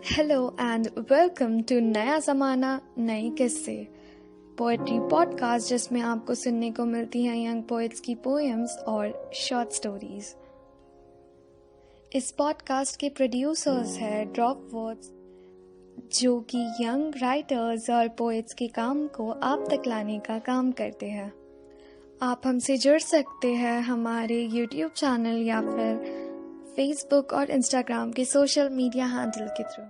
Hello and welcome to नया ज़माना नए किस्से पोएट्री पॉडकास्ट, जिसमें आपको सुनने को मिलती हैं यंग पोएट्स की पोएम्स और शॉर्ट स्टोरीज। इस पॉडकास्ट के प्रोड्यूसर्स हैं ड्रॉप वर्ड्स, जो कि यंग राइटर्स और पोएट्स के काम को आप तक लाने का काम करते हैं। आप हमसे जुड़ सकते हैं हमारे यूट्यूब चैनल या फिर फेसबुक और इंस्टाग्राम के सोशल मीडिया हैंडल के थ्रू।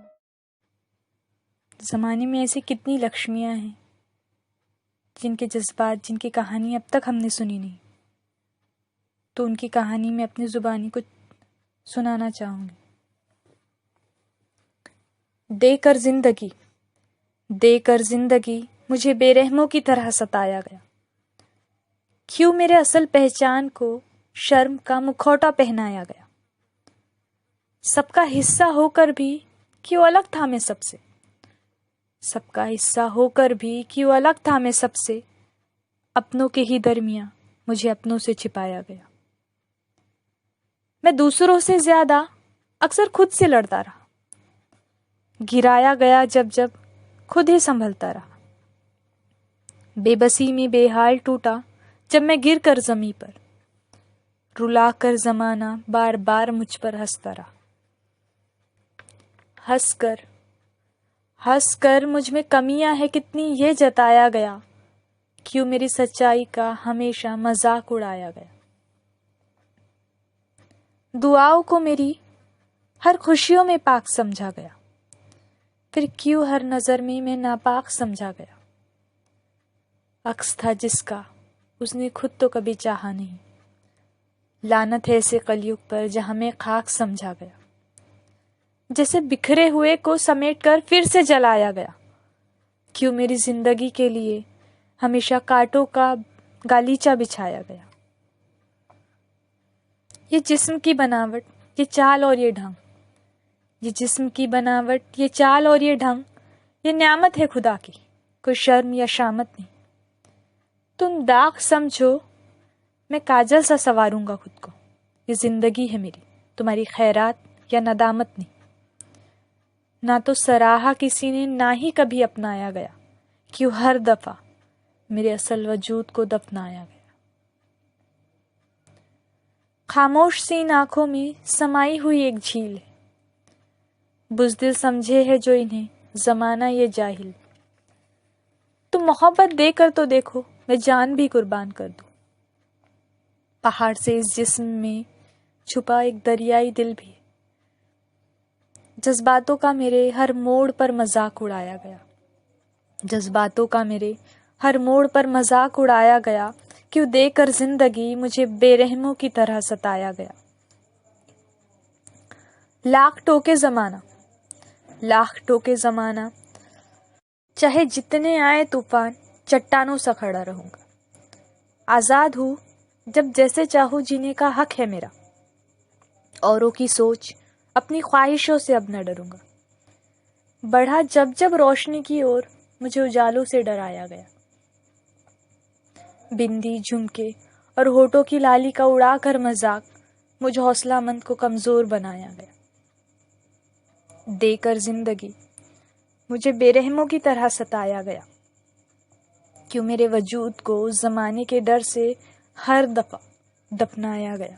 ज़माने में ऐसी कितनी लक्ष्मियाँ हैं जिनके जज्बात, जिनकी कहानी अब तक हमने सुनी नहीं, तो उनकी कहानी में अपनी ज़ुबानी को सुनाना चाहूँगी। देकर जिंदगी मुझे बेरहमों की तरह सताया गया। क्यों मेरे असल पहचान को शर्म का मुखौटा पहनाया गया। सबका हिस्सा होकर भी क्यों अलग था मैं सबसे। सबका हिस्सा होकर भी क्यों अलग था मैं सबसे। अपनों के ही दरमियां मुझे अपनों से छिपाया गया। मैं दूसरों से ज्यादा अक्सर खुद से लड़ता रहा। गिराया गया जब जब खुद ही संभलता रहा। बेबसी में बेहाल टूटा जब मैं गिर कर जमीन पर। रुला कर जमाना बार बार मुझ पर हंसता रहा। हंस कर मुझ में कमियां है कितनी ये जताया गया। क्यों मेरी सच्चाई का हमेशा मजाक उड़ाया गया। दुआओं को मेरी हर खुशियों में पाक समझा गया। फिर क्यों हर नजर में मैं नापाक समझा गया। अक्स था जिसका उसने खुद तो कभी चाहा नहीं। लानत है ऐसे कलयुग पर जहां मैं खाक समझा गया। जैसे बिखरे हुए को समेटकर फिर से जलाया गया। क्यों मेरी जिंदगी के लिए हमेशा कांटों का गालीचा बिछाया गया। ये जिस्म की बनावट, ये चाल और ये ढंग। ये जिस्म की बनावट, ये चाल और ये ढंग, ये न्यामत है खुदा की, कोई शर्म या शामत नहीं। तुम दाग समझो, मैं काजल सा सवारूंगा खुद को। ये जिंदगी है मेरी, तुम्हारी खैरात या नदामत नहीं। ना तो सराहा किसी ने, ना ही कभी अपनाया गया। क्यों हर दफा मेरे असल वजूद को दफनाया गया। खामोश सी इन आंखों में समाई हुई एक झील है। बुज़दिल समझे है जो इन्हें जमाना ये जाहिल। तुम मोहब्बत देकर तो देखो, मैं जान भी कुर्बान कर दूं। पहाड़ से इस जिस्म में छुपा एक दरियाई दिल भी है। जज्बातों का मेरे हर मोड़ पर मजाक उड़ाया गया। जज्बातों का मेरे हर मोड़ पर मजाक उड़ाया गया। क्यों देकर जिंदगी मुझे बेरहमों की तरह सताया गया। लाख टोके जमाना, चाहे जितने आए तूफान, चट्टानों सा खड़ा रहूंगा। आजाद हूं जब जैसे चाहूं जीने का हक है मेरा। औरों की सोच, अपनी ख्वाहिशों से अब न डरूंगा। बढ़ा जब जब रोशनी की ओर, मुझे उजालों से डराया गया। बिंदी, झुमके और होठों की लाली का उड़ाकर मजाक मुझे हौसलामंद को कमजोर बनाया गया। देकर जिंदगी मुझे बेरहमों की तरह सताया गया। क्यों मेरे वजूद को उस जमाने के डर से हर दफा दफनाया गया।